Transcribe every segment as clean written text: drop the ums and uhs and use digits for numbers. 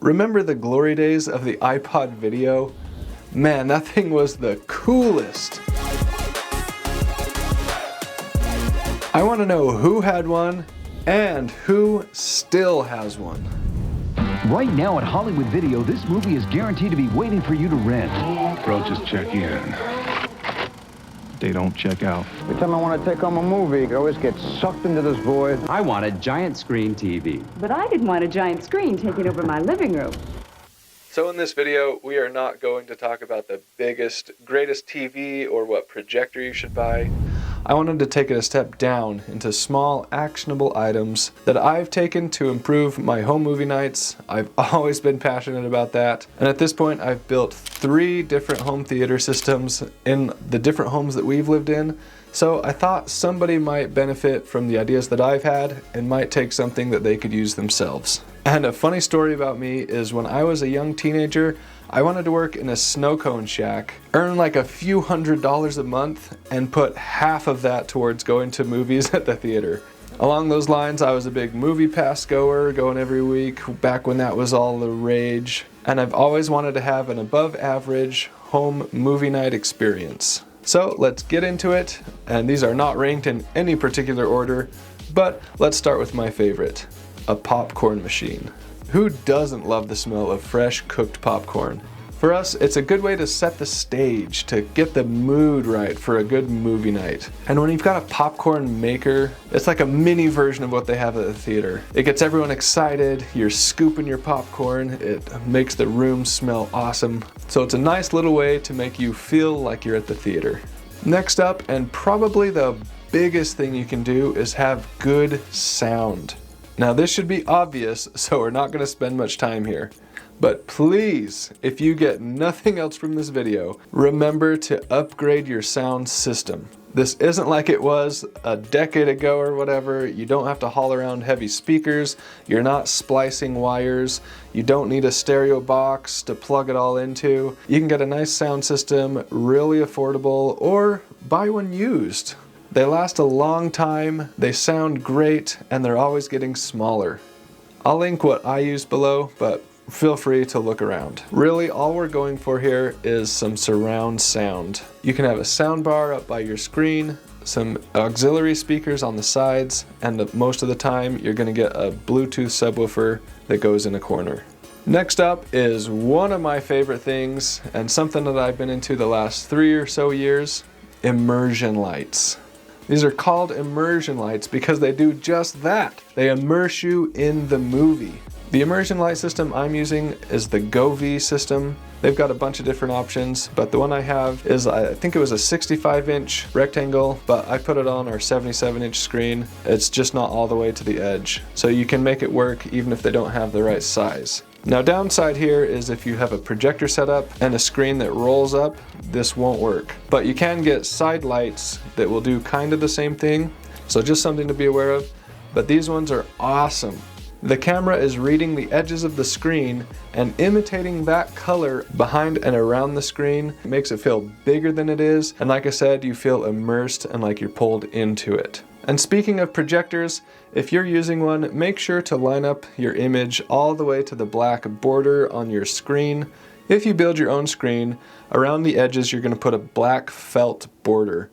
Remember the glory days of the iPod video? Man, that thing was the coolest. I want to know who had one and who still has one. Right now at Hollywood Video, this movie is guaranteed to be waiting for you to rent. Roaches check in. They don't check out. Every time I want to take home a movie, I always get sucked into this void. I want a giant screen TV. But I didn't want a giant screen taking over my living room. So in this video, we are not going to talk about the biggest, greatest TV or what projector you should buy. I wanted to take it a step down into small, actionable items that I've taken to improve my home movie nights. I've always been passionate about that. And at this point, I've built 3 different home theater systems in the different homes that we've lived in. So I thought somebody might benefit from the ideas that I've had and might take something that they could use themselves. And a funny story about me is when I was a young teenager, I wanted to work in a snow cone shack, earn like a few $100s a month, and put half of that towards going to movies at the theater. Along those lines, I was a big movie pass goer, going every week, back when that was all the rage. And I've always wanted to have an above average home movie night experience. So let's get into it, and these are not ranked in any particular order, but let's start with my favorite, a popcorn machine. Who doesn't love the smell of fresh cooked popcorn? For us, it's a good way to set the stage, to get the mood right for a good movie night. And when you've got a popcorn maker, it's like a mini version of what they have at the theater. It gets everyone excited, you're scooping your popcorn, it makes the room smell awesome. So it's a nice little way to make you feel like you're at the theater. Next up, and probably the biggest thing you can do, is have good sound. Now this should be obvious, so we're not going to spend much time here. But please, if you get nothing else from this video, remember to upgrade your sound system. This isn't like it was a decade ago or whatever. You don't have to haul around heavy speakers. You're not splicing wires. You don't need a stereo box to plug it all into. You can get a nice sound system, really affordable, or buy one used. They last a long time, they sound great, and they're always getting smaller. I'll link what I use below, but feel free to look around. Really, all we're going for here is some surround sound. You can have a sound bar up by your screen, some auxiliary speakers on the sides, and most of the time you're going to get a Bluetooth subwoofer that goes in a corner. Next up is one of my favorite things, and something that I've been into the last 3 or so years, immersion lights. These are called immersion lights because they do just that. They immerse you in the movie. The immersion light system I'm using is the Govee system. They've got a bunch of different options, but the one I have is, I think it was a 65-inch rectangle, but I put it on our 77-inch screen. It's just not all the way to the edge. So you can make it work even if they don't have the right size. Now downside here is if you have a projector set up and a screen that rolls up, this won't work. But you can get side lights that will do kind of the same thing, so just something to be aware of. But these ones are awesome. The camera is reading the edges of the screen and imitating that color behind and around the screen. It makes it feel bigger than it is, and like I said, you feel immersed and like you're pulled into it. And speaking of projectors, if you're using one, make sure to line up your image all the way to the black border on your screen. If you build your own screen, around the edges you're going to put a black felt border.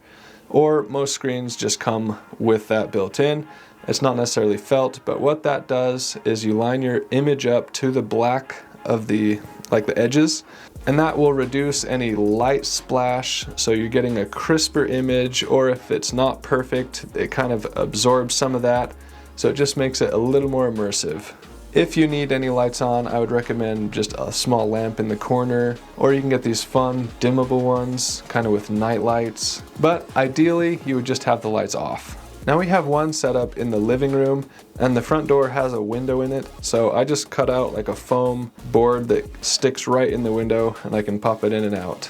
Or most screens just come with that built in. It's not necessarily felt, but what that does is you line your image up to the black of the edges, and that will reduce any light splash, so you're getting a crisper image, or if it's not perfect, it kind of absorbs some of that, so it just makes it a little more immersive. If you need any lights on, I would recommend just a small lamp in the corner, or you can get these fun dimmable ones, kind of with night lights, but ideally you would just have the lights off. Now we have one set up in the living room, and the front door has a window in it, so I just cut out like a foam board that sticks right in the window and I can pop it in and out.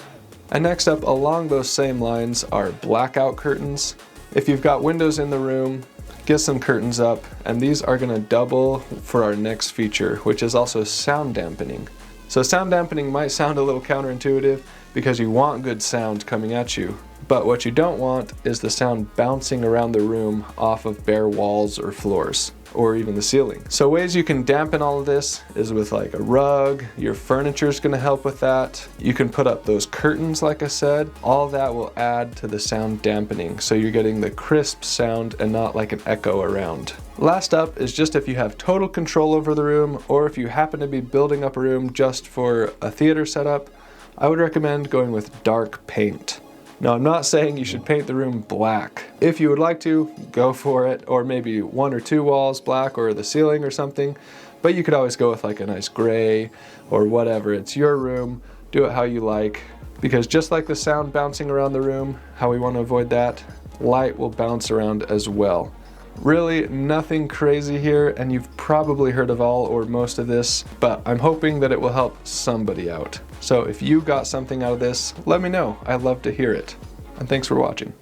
And next up along those same lines are blackout curtains. If you've got windows in the room, get some curtains up, and these are going to double for our next feature, which is also sound dampening. So sound dampening might sound a little counterintuitive because you want good sound coming at you, but what you don't want is the sound bouncing around the room off of bare walls or floors. or even the ceiling. So ways you can dampen all of this is with like a rug. Your furniture is going to help with that. You can put up those curtains like I said. All that will add to the sound dampening, so you're getting the crisp sound and not like an echo around. Last up is just if you have total control over the room, or if you happen to be building up a room just for a theater setup, I would recommend going with dark paint. Now, I'm not saying you should paint the room black. If you would like to, go for it, or maybe 1 or 2 walls black or the ceiling or something, but you could always go with like a nice gray or whatever. It's your room, do it how you like, because just like the sound bouncing around the room, how we want to avoid that, light will bounce around as well. Really nothing crazy here, and you've probably heard of all or most of this, but I'm hoping that it will help somebody out. So if you got something out of this, let me know. I'd love to hear it. And thanks for watching.